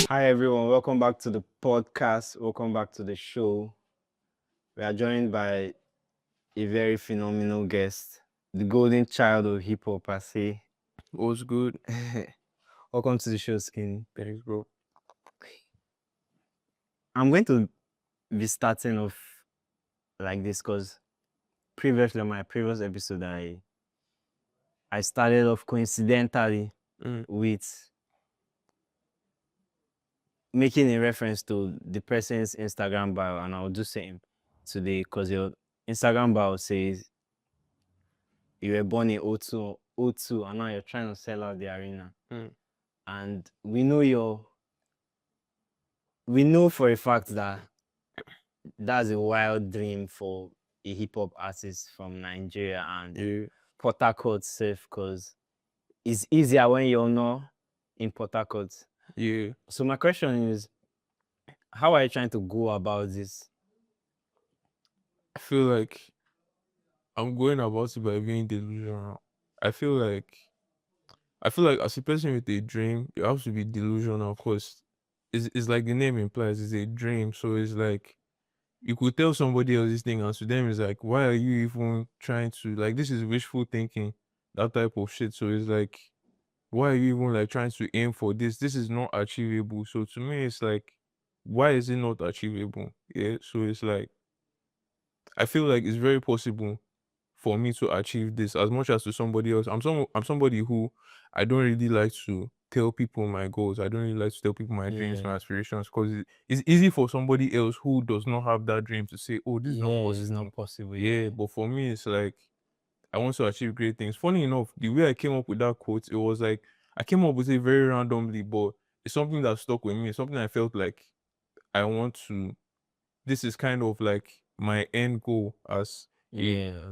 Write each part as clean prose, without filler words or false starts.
Hi everyone, welcome back to the podcast. Welcome back to the show. We are joined by a very phenomenal guest, the golden child of hip hop, per se. What's good? Welcome to the show, Sknny. Thanks, bro. I'm going to be starting off like this because previously on my previous episode, I started off coincidentally with making a reference to the person's Instagram bio, and I'll do same today because your Instagram bio says you were born in O2, and now you're trying to sell out the arena. And we know for a fact that that's a wild dream for a hip hop artist from Nigeria and Port Harcourt safe, because it's easier when you're not in Port Harcourt. Yeah. So my question is, how are you trying to go about this? I feel like I'm going about it by being delusional. I feel like as a person with a dream, you have to be delusional because it's like the name implies, it's a dream. So it's like you could tell somebody else this thing, and to them it's like, why are you even trying to, like, this is wishful thinking, that type of shit. So it's like, why are you even like trying to aim for this? This is not achievable. So to me, it's like, why is it not achievable? Yeah. So it's like, I feel like it's very possible for me to achieve this as much as to somebody else. I'm somebody who I don't really like to tell people my goals. I don't really like to tell people my dreams, my aspirations, because it's easy for somebody else who does not have that dream to say, "Oh, this is not possible." It's not possible. Yeah, but for me, it's like I want to achieve great things. Funny enough, the way I came up with that quote, it was like I came up with it very randomly, but it's something that stuck with me. It's something I felt like I want to. This is kind of like my end goal as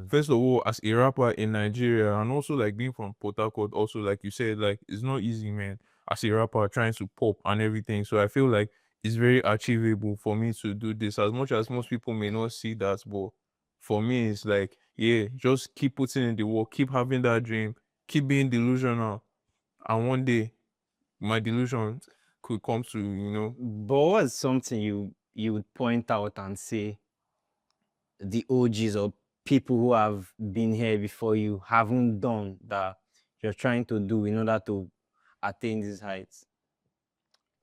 first of all, as a rapper in Nigeria, and also like being from Port Harcourt, also like you said, like it's not easy, man, as a rapper trying to pop and everything. So I feel like it's very achievable for me to do this, as much as most people may not see that, but for me it's like, yeah, just keep putting in the work, keep having that dream, keep being delusional, and one day my delusion could come to, But what's something you would point out and say the OGs or people who have been here before you haven't done that you're trying to do in order to attain these heights?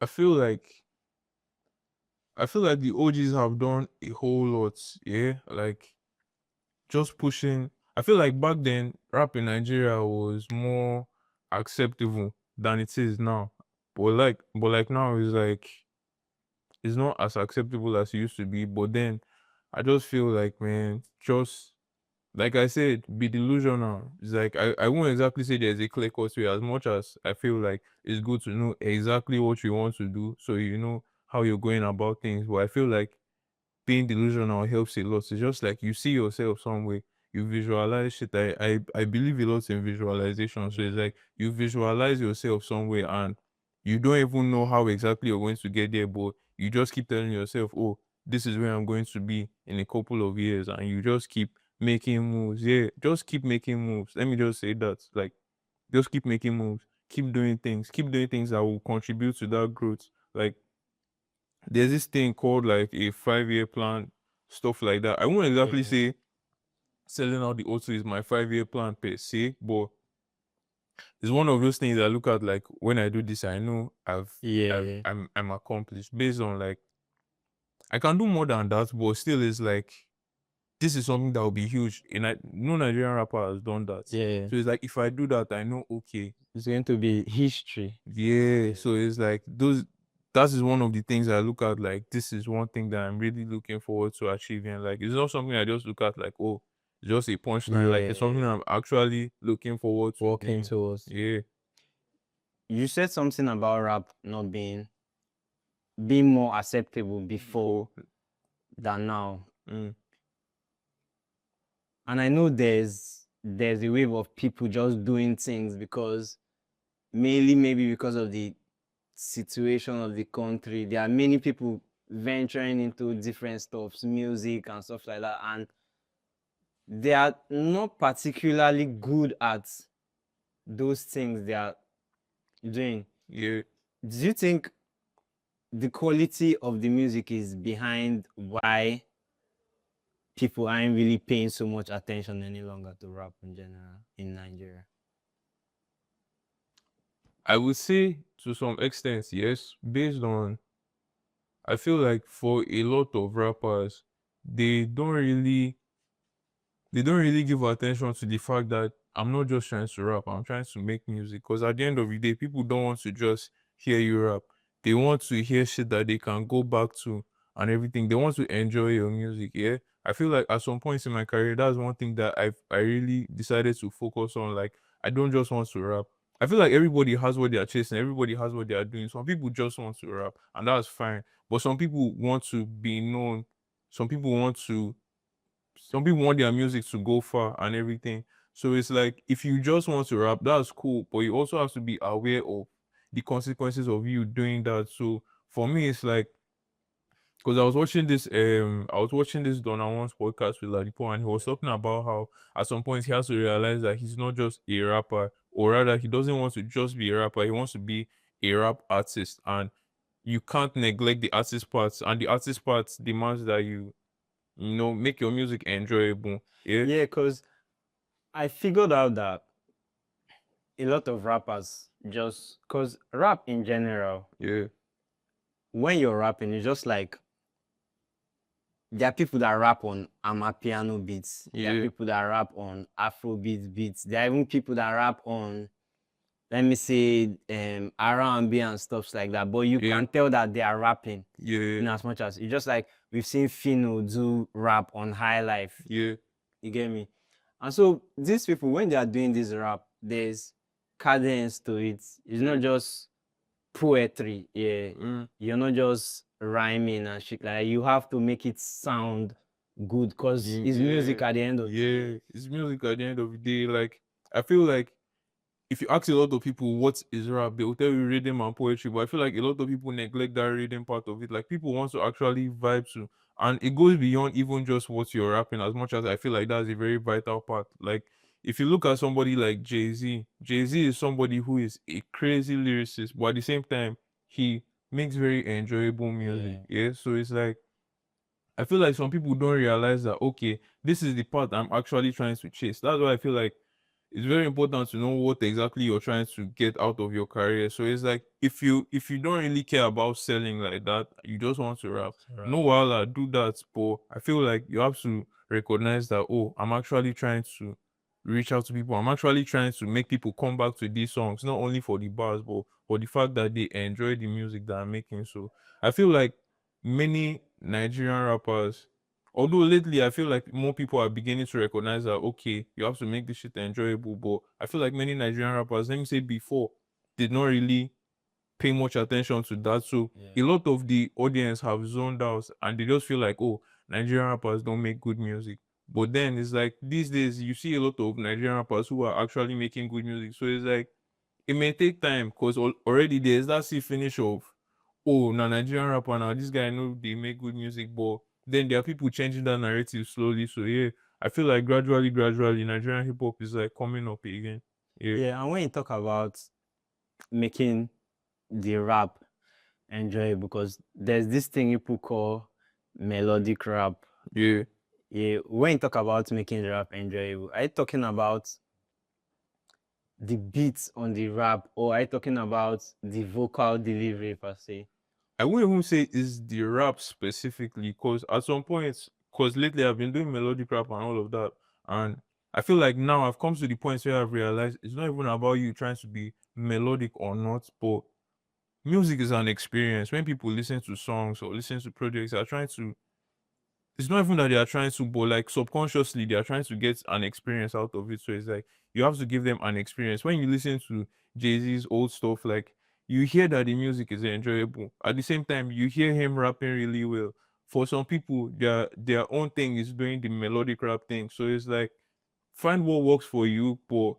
I feel like the OGs have done a whole lot, yeah. Like just pushing. I feel like back then rap in Nigeria was more acceptable than it is now. But like now it's not as acceptable as it used to be. But then I just feel like, man, just like I said, be delusional. It's like I won't exactly say there's a clear cut way, as much as I feel like it's good to know exactly what you want to do so you know how you're going about things. But I feel like being delusional helps a lot. It's just like you see yourself somewhere, you visualize shit. I believe a lot in visualization. So it's like you visualize yourself somewhere and you don't even know how exactly you're going to get there, but you just keep telling yourself, oh, this is where I'm going to be in a couple of years, and you just keep making moves. Yeah, just keep making moves. Let me just say that. Like, just keep making moves, keep doing things that will contribute to that growth. Like, there's this thing called like a 5-year plan, stuff like that. I won't exactly say selling out the auto is my 5-year plan per se, but it's one of those things I look at, like when I do this, I know I'm accomplished based on like I can do more than that, but still it's like this is something that will be huge. And no Nigerian rapper has done that. So it's like if I do that, I know, okay, It's going to be history. yeah. So it's like that is one of the things I look at, like this is one thing that I'm really looking forward to achieving. Like it's not something I just look at like, oh, it's just a punchline. Like it's something I'm actually looking forward to Working doing. towards. Yeah. You said something about rap not being more acceptable before than now. And I know there's a wave of people just doing things because mainly maybe because of the situation of the country. There are many people venturing into different stuffs, music and stuff like that, and they are not particularly good at those things they are doing. Yeah. Do you think the quality of the music is behind why people aren't really paying so much attention any longer to rap in general in Nigeria. I would say to some extent, yes, based on I feel like for a lot of rappers, they don't really they don't really give attention to the fact that I'm not just trying to rap, I'm trying to make music. Because at the end of the day, people don't want to just hear you rap. They want to hear shit that they can go back to and everything. They want to enjoy your music, yeah. I feel like at some points in my career, that's one thing that I really decided to focus on. Like, I don't just want to rap. I feel like everybody has what they are chasing, everybody has what they are doing. Some people just want to rap, and that's fine. But some people want to be known. Some people want to some people want their music to go far and everything. So it's like if you just want to rap, that's cool, but you also have to be aware of the consequences of you doing that. So for me, it's like because I was watching this Donna One's podcast with Ladipo, and he was talking about how at some point he has to realize that he's not just a rapper, or rather he doesn't want to just be a rapper, he wants to be a rap artist, and you can't neglect the artist parts, and the artist parts demands that you make your music enjoyable. Yeah. Yeah, because I figured out that a lot of rappers just because rap in general, Yeah. when you're rapping, it's just like there are people that rap on Amapiano beats. There are Yeah. people that rap on Afrobeat beats. There are even people that rap on, let me say, R&B and stuff like that. But you Yeah. can tell that they are rapping in Yeah. as much as it's just like we've seen Fino do rap on High Life. Yeah. You get me? And so these people, when they are doing this rap, there's cadence to it. It's not just poetry. Yeah, you're not just rhyming and shit like that. You have to make it sound good because it's music at the end of the day. Yeah. It's music at the end of the day. Like I feel like if you ask a lot of people what is rap, they will tell you rhythm and poetry. But I feel like a lot of people neglect that rhythm part of it. Like people want to actually vibe to, and it goes beyond even just what you're rapping. As much as I feel like that's a very vital part. Like if you look at somebody like Jay-Z, Jay-Z is somebody who is a crazy lyricist, but at the same time he makes very enjoyable music. Yeah. So it's like I feel like some people don't realize that okay, this is the part I'm actually trying to chase. That's why I feel like it's very important to know what exactly you're trying to get out of your career. So it's like if you don't really care about selling like that, you just want to rap. No while do that, but I feel like you have to recognize that oh, I'm actually trying to reach out to people. I'm actually trying to make people come back to these songs, not only for the bars, but for the fact that they enjoy the music that I'm making. So I feel like many Nigerian rappers, although lately I feel like more people are beginning to recognize that okay, you have to make this shit enjoyable. But I feel like many Nigerian rappers, let me say before, did not really pay much attention to that. So a lot of the audience have zoned out and they just feel like, oh, Nigerian rappers don't make good music. But then it's like these days you see a lot of Nigerian rappers who are actually making good music. So it's like it may take time because already there's that see finish of oh now Nigerian rapper now this guy know they make good music, but then there are people changing that narrative slowly. So yeah, I feel like gradually Nigerian hip hop is like coming up again. Yeah. Yeah, and when you talk about making the rap enjoyable, because there's this thing people call melodic rap. Yeah. Yeah, when you talk about making the rap enjoyable, are you talking about the beats on the rap, or are you talking about the vocal delivery per se? I wouldn't even say it's the rap specifically, because at some points, because lately I've been doing melodic rap and all of that, and I feel like now I've come to the point where I've realized it's not even about you trying to be melodic or not, but music is an experience. When people listen to songs or listen to projects, they're trying to it's not even that they are trying to, but like subconsciously they are trying to get an experience out of it. So it's like you have to give them an experience. When you listen to Jay-Z's old stuff, like you hear that the music is enjoyable. At the same time, you hear him rapping really well. For some people, their own thing is doing the melodic rap thing. So it's like find what works for you, but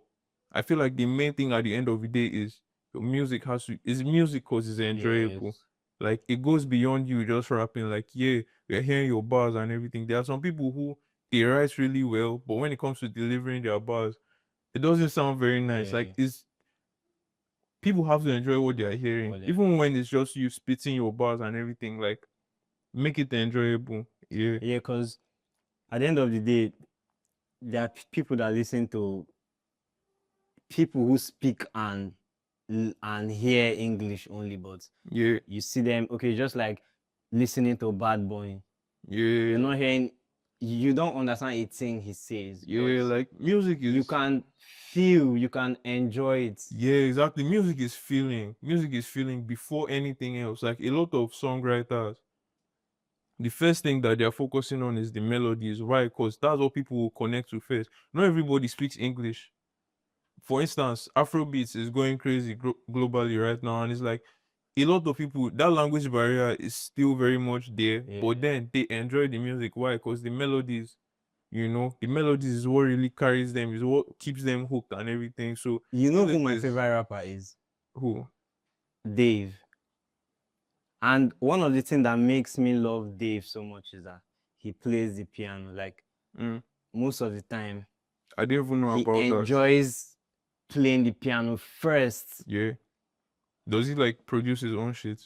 I feel like the main thing at the end of the day is your music has to is music because it's enjoyable. Yes. Like it goes beyond you just rapping. Like yeah, we're hearing your bars and everything. There are some people who they write really well, but when it comes to delivering their bars, it doesn't sound very nice. Like Yeah. people have to enjoy what they are hearing, even when it's just you spitting your bars and everything. Like, make it enjoyable. Yeah. Yeah, because at the end of the day, there are people that listen to people who speak and hear English only, but Yeah. you see them, okay, just like listening to Bad Boy. Yeah. You're not hearing, you don't understand a thing he says. Yeah, like music is. You can feel, you can enjoy it. Yeah, exactly. Music is feeling. Music is feeling before anything else. Like a lot of songwriters, the first thing that they're focusing on is the melodies. Why? Because that's what people will connect to first. Not everybody speaks English. For instance, Afrobeats is going crazy globally right now, and it's like a lot of people, that language barrier is still very much there, but then they enjoy the music. Why? Because the melodies, the melodies is what really carries them, is what keeps them hooked and everything. So you know who my favorite rapper is? Who? Dave. And one of the things that makes me love Dave so much is that he plays the piano. Like most of the time, I didn't even know about that. He enjoys playing the piano first. Yeah. Does he like produce his own shit?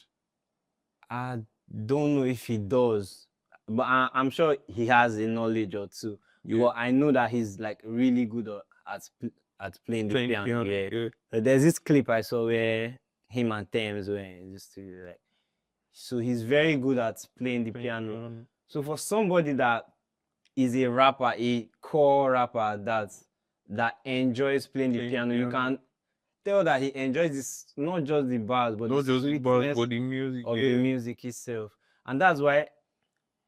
I don't know if he does, but I'm sure he has a knowledge or two. Yeah. Well, I know that he's like really good at playing the piano. Yeah. There's this clip I saw where him and Thames were just like, so he's very good at playing the piano. So for somebody that is a rapper, a core rapper that enjoys playing the piano, you can tell that he enjoys this, not just the bars, but not the just the bars, but the music of the music itself. And that's why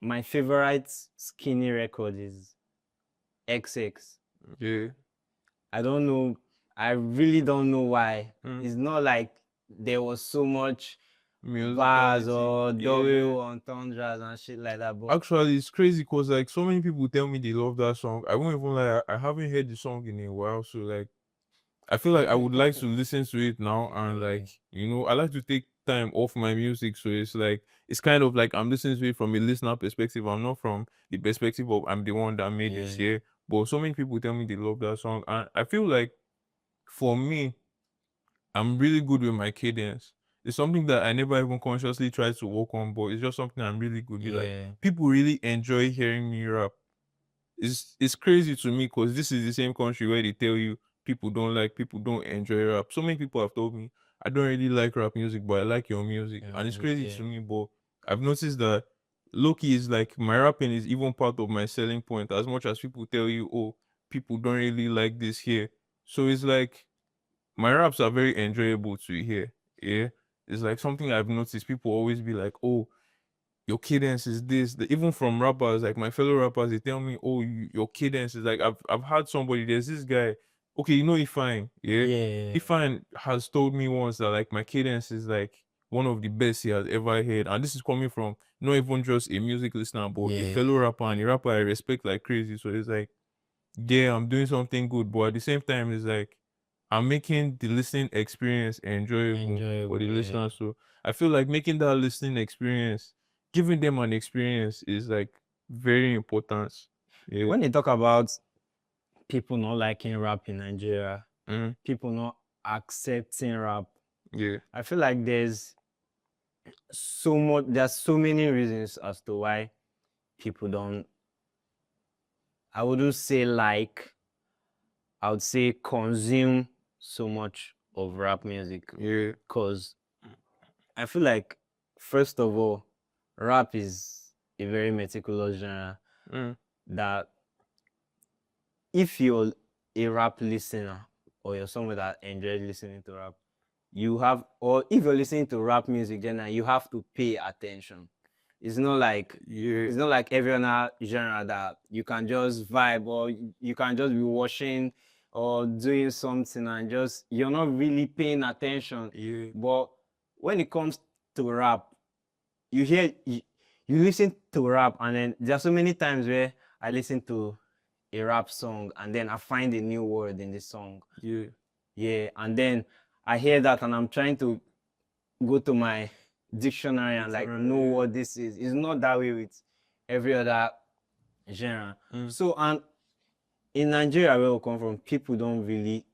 my favorite Sknny record is XX. Yeah. I don't know. I really don't know why. It's not like there was so much bars or double entendres and shit like that. But actually, it's crazy because like so many people tell me they love that song. I won't even lie, I haven't heard the song in a while. So like, I feel like I would like to listen to it now, and like, I like to take time off my music. So it's like, it's kind of like I'm listening to it from a listener perspective. I'm not from the perspective of I'm the one that made this here. But so many people tell me they love that song, and I feel like for me, I'm really good with my cadence. It's something that I never even consciously tried to work on, but it's just something I'm really good with. Like, people really enjoy hearing me rap. It's crazy to me because this is the same country where they tell you people don't enjoy rap. So many people have told me I don't really like rap music, but I like your music. And it's crazy to me, but I've noticed that low-key is like my rapping is even part of my selling point, as much as people tell you, oh, people don't really like this here. So it's like my raps are very enjoyable to hear. Yeah. It's like something I've noticed. People always be like, oh, your cadence is this. Even from rappers, like my fellow rappers, they tell me, oh, your cadence is like, I've had somebody, there's this guy, okay, Ifine, yeah? Ifine has told me once that like my cadence is like one of the best he has ever heard. And this is coming from not even just a music listener, but a fellow rapper and a rapper I respect like crazy. So it's like, yeah, I'm doing something good, but at the same time, it's like I'm making the listening experience enjoyable for the listeners. So I feel like making that listening experience, giving them an experience, is like very important. Yeah. When they talk about people not liking rap in Nigeria, people not accepting rap, I feel like there's so many reasons as to why people don't, I wouldn't say like, I would say consume so much of rap music. Yeah. Because I feel like, first of all, rap is a very meticulous genre that if you're a rap listener or you're someone that enjoys listening to rap, or if you're listening to rap music generally, you have to pay attention. It's not like every other genre that you can just vibe, or you can just be watching or doing something and you're not really paying attention. But when it comes to rap, you listen to rap, and then there are so many times where I listen to a rap song and then I find a new word in the song. And then I hear that and I'm trying to go to my dictionary and like know what this is. It's not that way with every other genre. So, and in Nigeria where we come from, people don't really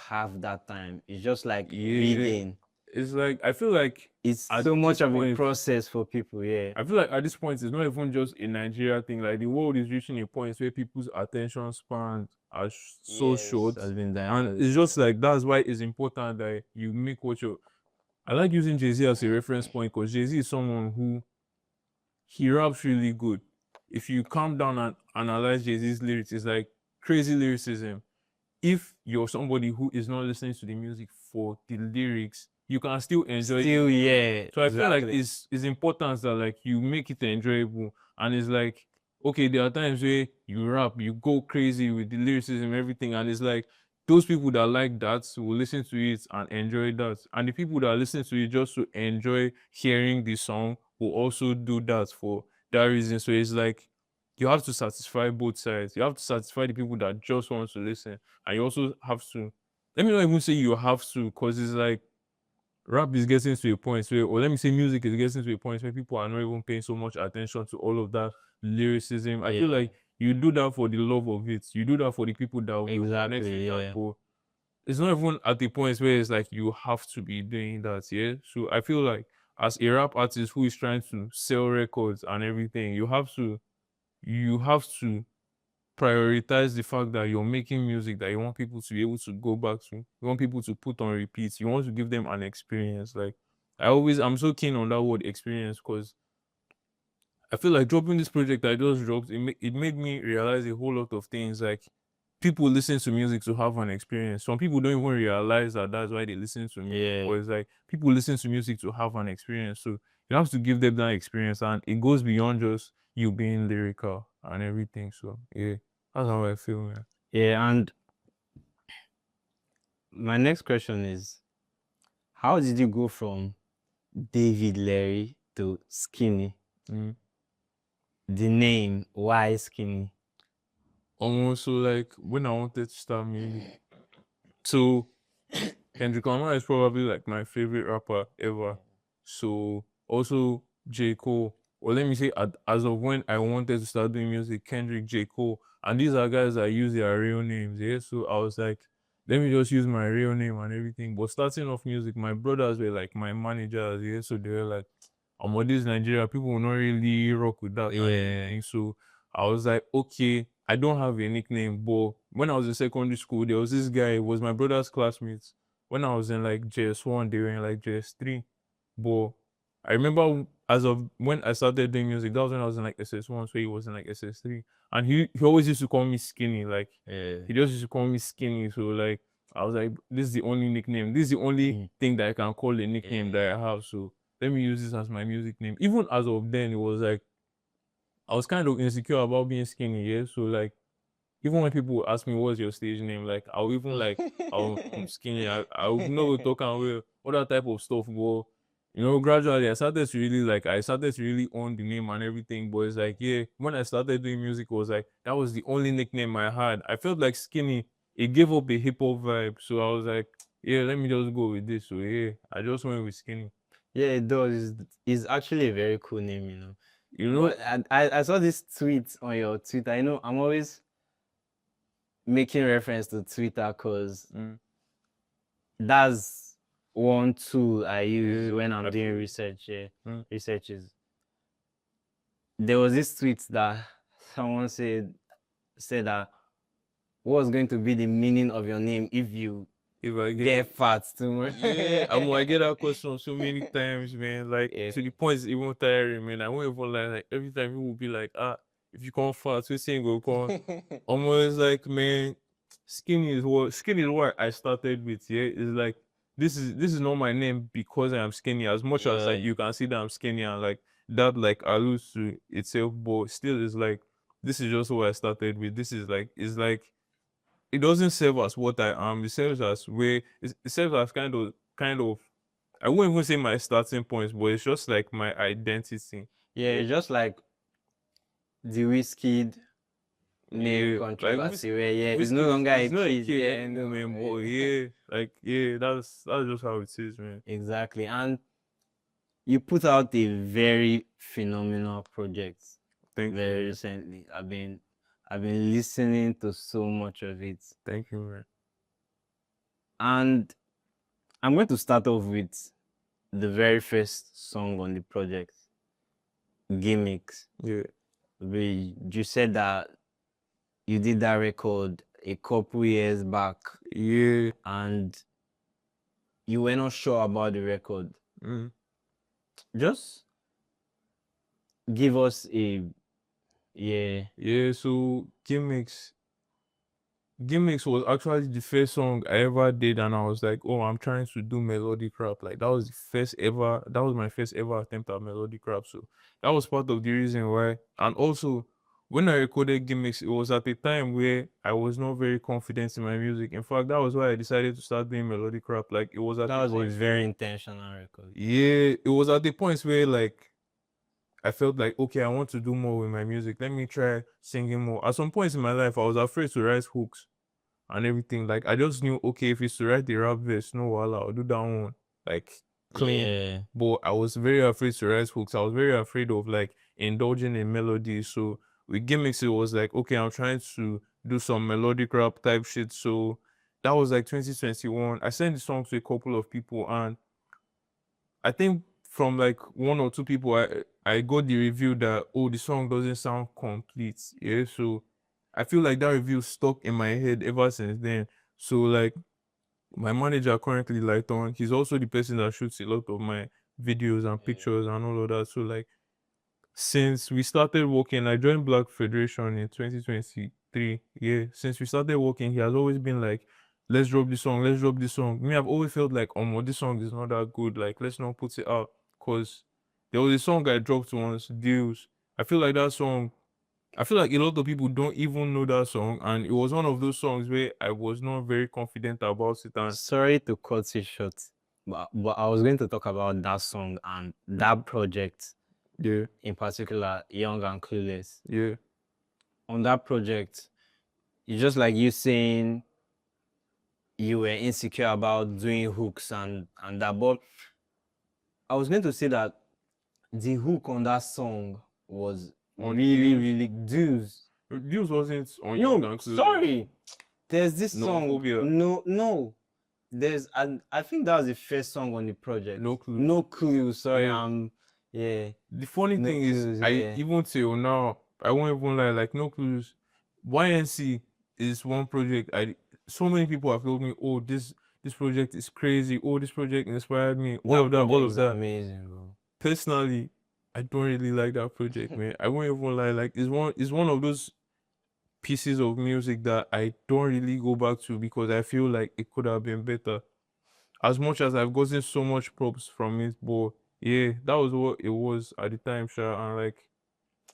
have that time. It's just like Yeah. reading. It's like I feel like It's at so much this of a point, process for people. Yeah. I feel like at this point it's not even just a Nigeria thing. Like the world is reaching a point where people's attention spans are so short, Has been and it's just like that's why it's important that you make what you. I like using Jay-Z as a reference point because Jay-Z is someone who he raps really good. If you calm down and analyze Jay-Z's lyrics, it's like crazy lyricism. If you're somebody who is not listening to the music for the lyrics, you can still enjoy Still, it. yeah. So I feel like exactly. it's important that like you make it enjoyable, and it's like okay, there are times where you rap, you go crazy with the lyricism, everything, and it's like those people that like that will listen to it and enjoy that, and the people that listen to it just to enjoy hearing the song will also do that for that reason. So it's like you have to satisfy both sides. You have to satisfy the people that just want to listen, and you also have to. Let me not even say you have to, because it's like rap is getting to a point where, or let me say music is getting to a point where people are not even paying so much attention to all of that lyricism. I feel like you do that for the love of it. You do that for the people that will connect with that. But it's not even at the point where it's like you have to be doing that, yeah. So I feel like as a rap artist who is trying to sell records and everything, you have to prioritize the fact that you're making music that you want people to be able to go back to. You want people to put on repeat. You want to give them an experience. Like I'm so keen on that word experience because I feel like dropping this project I just dropped, it made me realize a whole lot of things. Like people listen to music to have an experience. Some people don't even realize that that's why they listen to music. Yeah. But it's like people listen to music to have an experience. So you have to give them that experience, and it goes beyond just you being lyrical and everything. So yeah, that's how I feel, man. Yeah. And my next question is, how did you go from David Larry to Sknny? Mm. The name, why Sknny? Almost so like when I wanted to start music. So Kendrick Lamar is probably like my favorite rapper ever. So also J. Cole. Or let me say as of when I wanted to start doing music, Kendrick, J. Cole. And these are guys that use their real names, yeah. So I was like, let me just use my real name and everything. But starting off music, my brothers were like my managers, yeah. So they were like, I'm on this Nigeria, people will not really rock with that. Yeah. So I was like, okay, I don't have a nickname, but when I was in secondary school, there was this guy, it was my brother's classmate. When I was in like JS1, they were in like JS3. But I remember as of when I started doing music, that was when I was in like SS1, so he was in like SS3. And he always used to call me Sknny. Like he just used to call me Sknny. So like I was like, this is the only nickname. This is the only thing that I can call a nickname that I have. So let me use this as my music name. Even as of then, it was like I was kind of insecure about being Sknny, yeah. So like even when people ask me what's your stage name, like I'll even like I'm Sknny. I'll know talk and will all that type of stuff. But gradually I started to really own the name and everything. But it's like, yeah, when I started doing music, it was like that was the only nickname I had. I felt like Sknny, it gave up a hip hop vibe. So I was like, yeah, let me just go with this. So yeah, I just went with Sknny. Yeah, it does. It's actually a very cool name, you know. You know, But I saw this tweet on your Twitter. I know I'm always making reference to Twitter because that's one tool I use when I'm doing research. Yeah, researches. There was this tweet that someone said that what was going to be the meaning of your name if you I get fat too much. Yeah, I get that question so many times, man. Like to the point it's even tiring, man. I won't even like every time people will be like, if you come fast, we saying go come. Almost like, man, skinny is what I started with. Yeah, it's like this is not my name because I am skinny. As much as like you can see that I'm skinny and like that like alludes to itself, but still it's like this is just what I started with. This is like it's like it doesn't serve as what I am. It serves as it serves as kind of I won't even say my starting points, but it's just like my identity. Yeah, it's just like the whiskey name controversy where it's no longer it's a not a kid. kid Yeah, anymore, man. But yeah, like yeah, that's just how it is, man. exactly. And you put out a very phenomenal project Thank very you. recently. I've been listening to so much of it. Thank you, man. And I'm going to start off with the very first song on the project, Gimmicks. Yeah. You said that you did that record a couple years back Yeah. and you were not sure about the record. Mm. Just give us a Yeah, so Gimmicks was actually the first song I ever did, and I was like, oh, I'm trying to do melodic rap. Like that was my first ever attempt at melodic rap. So that was part of the reason why. And also, when I recorded Gimmicks, it was at a time where I was not very confident in my music. In fact, that was why I decided to start doing melodic rap. Like it was at that the was a point very intentional record. yeah, it was at the points where like I felt like, okay, I want to do more with my music. Let me try singing more. At some points in my life, I was afraid to write hooks and everything. Like, I just knew, okay, if it's to write the rap verse, no, I'll do that one, like, clean. Yeah. But I was very afraid to write hooks. I was very afraid of, like, indulging in melodies. So, with gimmicks, it was like, okay, I'm trying to do some melodic rap type shit. So, that was like 2021. I sent the song to a couple of people, and I think from like one or two people, I got the review that, oh, the song doesn't sound complete. Yeah, so I feel like that review stuck in my head ever since then. So like my manager currently Lighton, he's also the person that shoots a lot of my videos and pictures and all of that. So like since we started working, I joined Black Federation in 2023. Yeah, since we started working, he has always been like, let's drop this song, let's drop this song. Me, I've always felt like, oh, this song is not that good. Like, let's not put it out. Because there was a song I dropped once, Deals. I feel like that song, I feel like a lot of people don't even know that song. And it was one of those songs where I was not very confident about it. And Sorry to cut it short, but I was going to talk about that song and that project yeah, in particular, Young and Clueless. yeah. On that project, it's just like you saying you were insecure about doing hooks and that, but I was going to say that the hook on that song was On really, Deals? really deuce. Deals wasn't on Young No, and Clueless. sorry. There's this No song. Phobia. No. There's I think that was the first song on the project. No Clue. No clue. Sorry, Yeah. yeah. The funny No thing is, clues, I yeah. even till now, I won't even lie, like no clues. YNC is one project. So many people have told me, oh, this project is crazy. Oh, this project inspired me. All of that. Amazing, bro. Personally, I don't really like that project, man. I won't even lie. Like it's one of those pieces of music that I don't really go back to because I feel like it could have been better. As much as I've gotten so much props from it, but yeah, that was what it was at the time, sure. And like,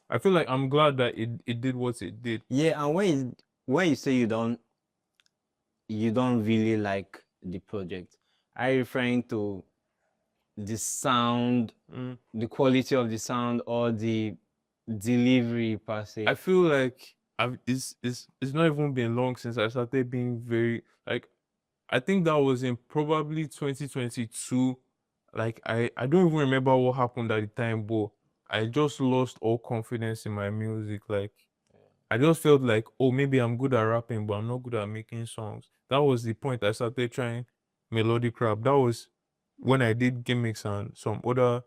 I feel like I'm glad that it did what it did. Yeah, and when you say you don't really like the project, are you referring to the sound, the quality of the sound, or the delivery per se? I feel like it's not even been long since I started being very like I think that was in probably 2022. Like I don't even remember what happened at the time, but I just lost all confidence in my music. Like I just felt like, oh, maybe I'm good at rapping, but I'm not good at making songs. That was the point I started trying melodic rap. That was when I did gimmicks and some other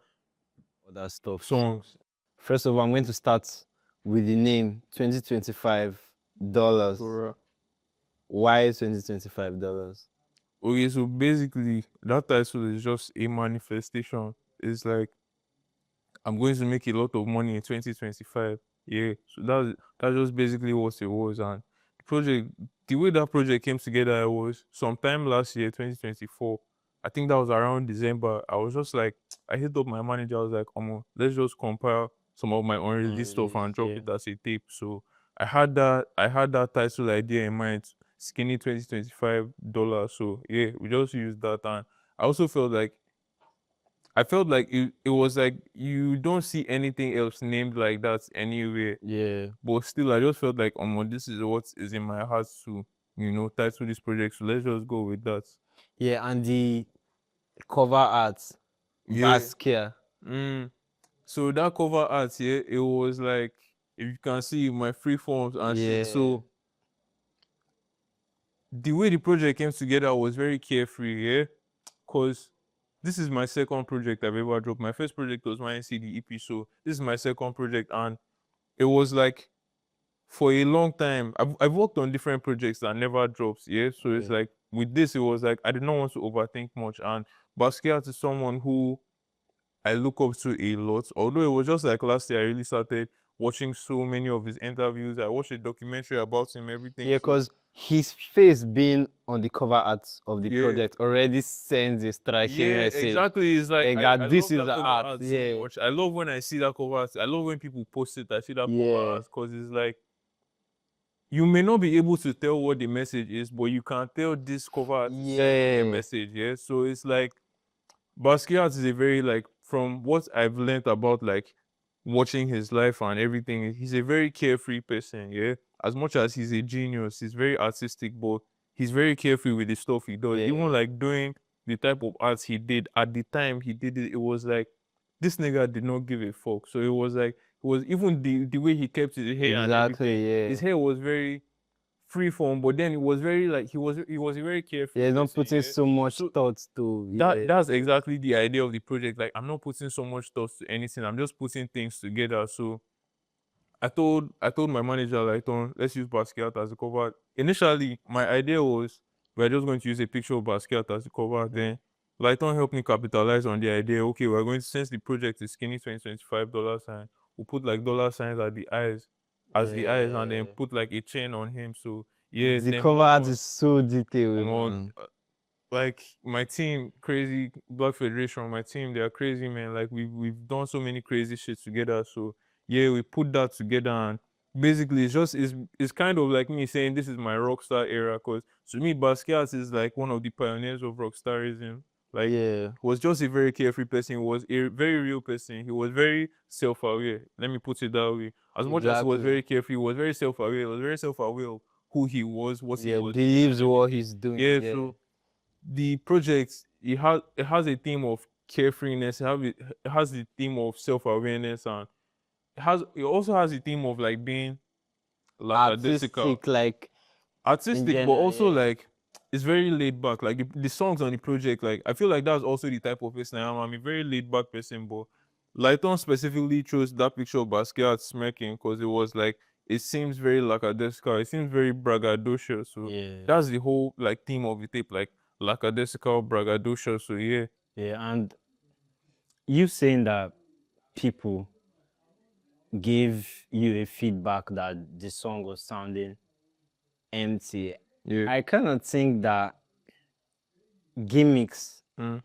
stuff. songs. First of all, I'm going to start with the name $2025. Why $2025? Okay, so basically that title is just a manifestation. It's like I'm going to make a lot of money in 2025. Yeah. So that's just basically what it was. And the way that project came together was sometime last year, 2024. I think that was around December. I was just like, I hit up my manager. I was like, let's just compile some of my unreleased stuff and drop it as a tape. So I had that title idea in mind, Sknny $2025. So yeah, we just used that. And I also felt like it was like you don't see anything else named like that anywhere. Yeah. But still, I just felt like, this is what is in my heart to, title this project. So let's just go with that. Yeah, and the cover art, Yeah. Basquiat. So that cover art, yeah, it was like, if you can see my free forms and shit. So the way the project came together was very carefree, yeah. Cause this is my second project I've ever dropped. My first project was YNC the EP, so this is my second project, and it was like for a long time. I've worked on different projects that never drops, yeah. So it's Yeah. like with this, it was like I did not want to overthink much, and Basquiat is someone who I look up to a lot. Although it was just like last year, I really started watching so many of his interviews. I watched a documentary about him, everything. Yeah, So because his face being on the cover art of the yeah, project already sends a striking yeah, message. exactly. It's like I This love is that the cover art. art so Yeah. much. I love when I see that cover art. I love when people post it. I see that cover Yeah. art because it's like you may not be able to tell what the message is, but you can tell this cover art is sending a Yeah. message. Yeah, so it's like Basquiat is a very like from what I've learned about like watching his life and everything, he's a very carefree person, yeah. As much as he's a genius, he's very artistic, but he's very carefree with the stuff he does. Yeah. Even like doing the type of art he did at the time he did it, it was like this nigga did not give a fuck. So it was like it was even the way he kept his hair and everything. Exactly. Yeah. His hair was very free form, but then it was very like he was a very carefree Yeah, not person, putting yeah. so much So thought to. that's exactly the idea of the project. Like I'm not putting so much thought to anything. I'm just putting things together. So I told my manager like, let's use Basquiat as the cover. Initially, my idea was we're just going to use a picture of Basquiat as the cover. Then Lighton helped me capitalize on the idea. Okay, we're going to, since the project is Sknny 2025 dollar sign, we'll put like dollar signs at the eyes, and then Yeah. put like a chain on him. So yeah, The then cover plus art one, is so detailed, man. like my team, crazy Black Federation, my team, they are crazy, man. Like we've done so many crazy shit together. So yeah, we put that together, and basically it's kind of like me saying this is my rockstar era, because to me Basquiat is like one of the pioneers of rockstarism. Like Yeah. he was just a very carefree person. He was a very real person. He was very self-aware. Let me put it that way. As much as he was Exactly. very carefree, he was very self-aware. He was very self-aware of who he was, what he Yeah, was doing, and believes what everything. he's doing. Yeah, Yeah. so the project it has a theme of carefreeness. It has the theme of self-awareness, and it also has a theme of like being lackadaisical, Artistic, like in artistic, but general. also Yeah. like it's very laid back. Like the songs on the project, like I feel like that's also the type of person I am. I'm a very laid back person, but Lighton specifically chose that picture of Basquiat smirking because it was like it seems very lackadaisical. It seems very braggadocious. So Yeah. that's the whole like theme of the tape, like lackadaisical, braggadocious. So yeah, Yeah. And you saying that people gave you a feedback that the song was sounding empty. yeah, I kind of think that gimmicks, mm,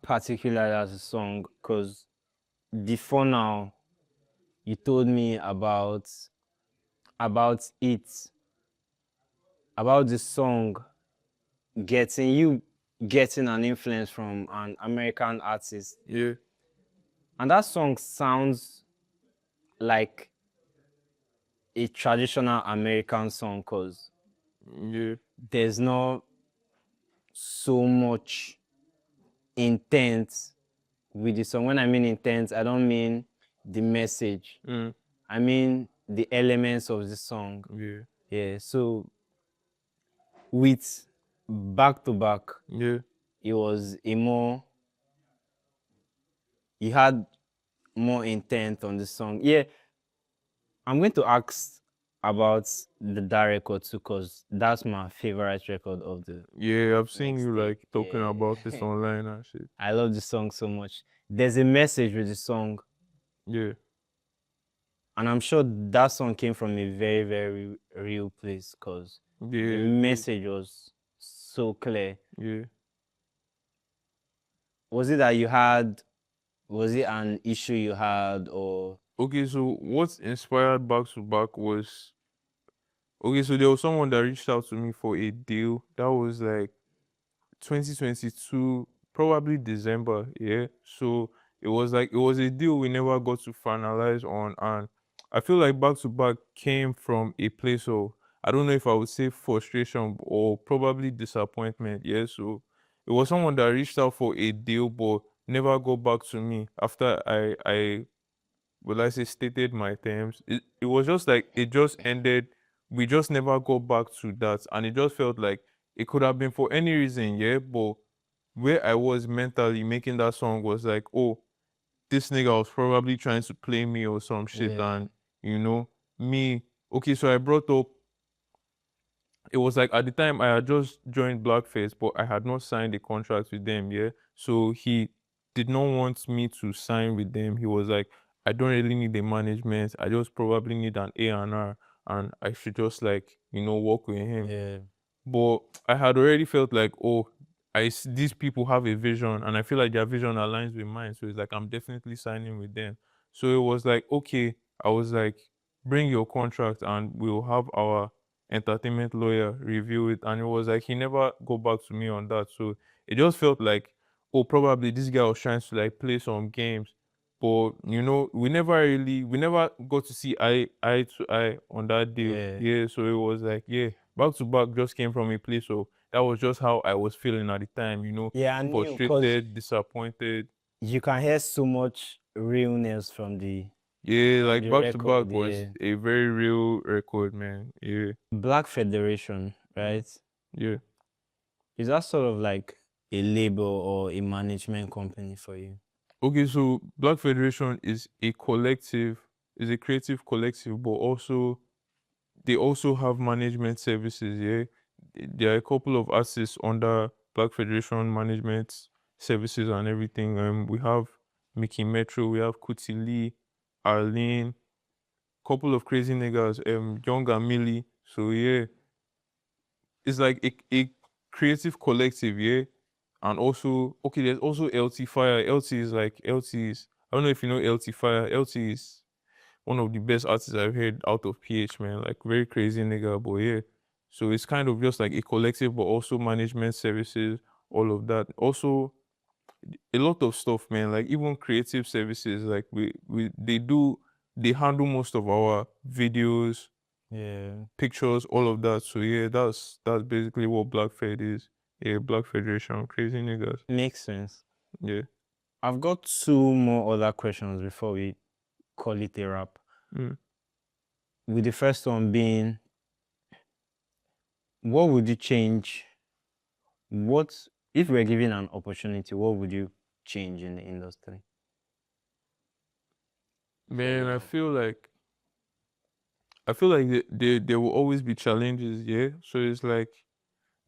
particularly as a song, because before now, you told me about it, about the song getting an influence from an American artist, yeah, and that song sounds like a traditional American song because yeah, there's not so much intent with the song. When I mean intent, I don't mean the message. mm, I mean the elements of the song. yeah, Yeah. So with back to back, yeah, it was a more you had more intent on the song. Yeah. I'm going to ask about that record too, because that's my favorite record of the yeah. I've seen you mixtape. like talking about this Yeah. online and shit. I love the song so much. There's a message with the song, Yeah, and I'm sure that song came from a very, very real place because the yeah, message was so clear. yeah. Was it an issue you had, or Okay, so what inspired Back to Back was okay. So there was someone that reached out to me for a deal. That was like 2022, probably December. Yeah. So it was a deal we never got to finalize on, and I feel like Back to Back came from a place of, I don't know if I would say frustration or probably disappointment. Yeah. So it was someone that reached out for a deal but never got back to me after I will I say stated my terms. It was just like it just ended we just never got back to that, and it just felt like it could have been for any reason, yeah. But where I was mentally making that song was like, oh, this nigga was probably trying to play me or some shit, Yeah. and you know, me. Okay, so I brought up. It was like at the time I had just joined Blackface, but I had not signed a contract with them, yeah. So he did not want me to sign with them. He was like, I don't really need the management. I just probably need an A&R, and I should just like, work with him. Yeah. But I had already felt like, oh, these people have a vision, and I feel like their vision aligns with mine. So it's like I'm definitely signing with them. So it was like, okay, I was like, bring your contract and we'll have our entertainment lawyer review it. And it was like he never got back to me on that. So it just felt like, oh, probably this guy was trying to like play some games. But we never got to see eye to eye on that deal. Yeah. Yeah, so it was like, yeah, back to back just came from a place. So that was just how I was feeling at the time, Yeah, I knew because frustrated, disappointed. you can hear so much realness from Yeah, like the back to back record. was Yeah. a very real record, man. Yeah, Black Federation, right? yeah. Is that sort of like a label or a management company for you? Okay, so Black Federation is a collective, is a creative collective, but also they also have management services. Yeah, there are a couple of artists under Black Federation management services and everything. We have Mickey Metro, we have Kuti Lee, Arlene, couple of crazy niggas, Young and Millie. So yeah, it's like a creative collective, yeah. And also, okay, there's also LT Fire. LT is I don't know if you know LT Fire. LT is one of the best artists I've heard out of PH, man. Like very crazy nigga, but yeah. So it's kind of just like a collective, but also management services, all of that. Also, a lot of stuff, man. Like even creative services, like they handle most of our videos, Yeah. pictures, all of that. So yeah, that's basically what Black Fed is. Yeah, Black Federation, crazy niggas. Makes sense. Yeah. I've got two more other questions before we call it a wrap. Mm. With the first one being, what would you change? What if we're given an opportunity, what would you change in the industry? Man, I feel like there will always be challenges, yeah. So it's like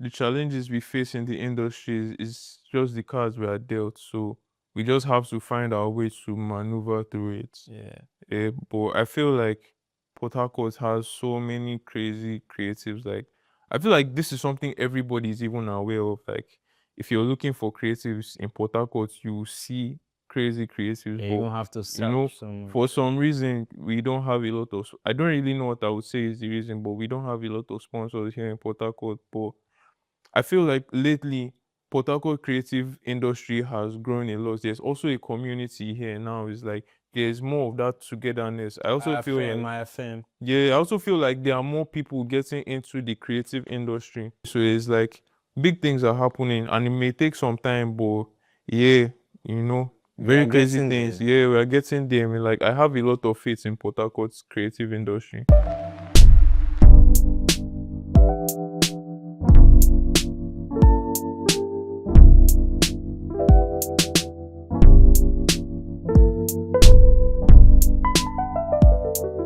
the challenges we face in the industry is just the cards we are dealt. So we just have to find our way to maneuver through it. Yeah. But I feel like Port Harcourt has so many crazy creatives. Like, I feel like this is something everybody is even aware of. Like, if you're looking for creatives in Port Harcourt, you see crazy creatives. Yeah, you But don't have to you know, search so much. for some reason, we don't have a lot of. I don't really know what I would say is the reason, but we don't have a lot of sponsors here in Port Harcourt. But I feel like lately, Port Harcourt creative industry has grown a lot. There's also a community here now. It's like there's more of that togetherness. I also feel like, IFM. yeah, I also feel like there are more people getting into the creative industry. So it's like big things are happening, and it may take some time, but yeah, We are very crazy getting things. there. Yeah, we are getting there. I mean, like I have a lot of faith in Port Harcourt's creative industry.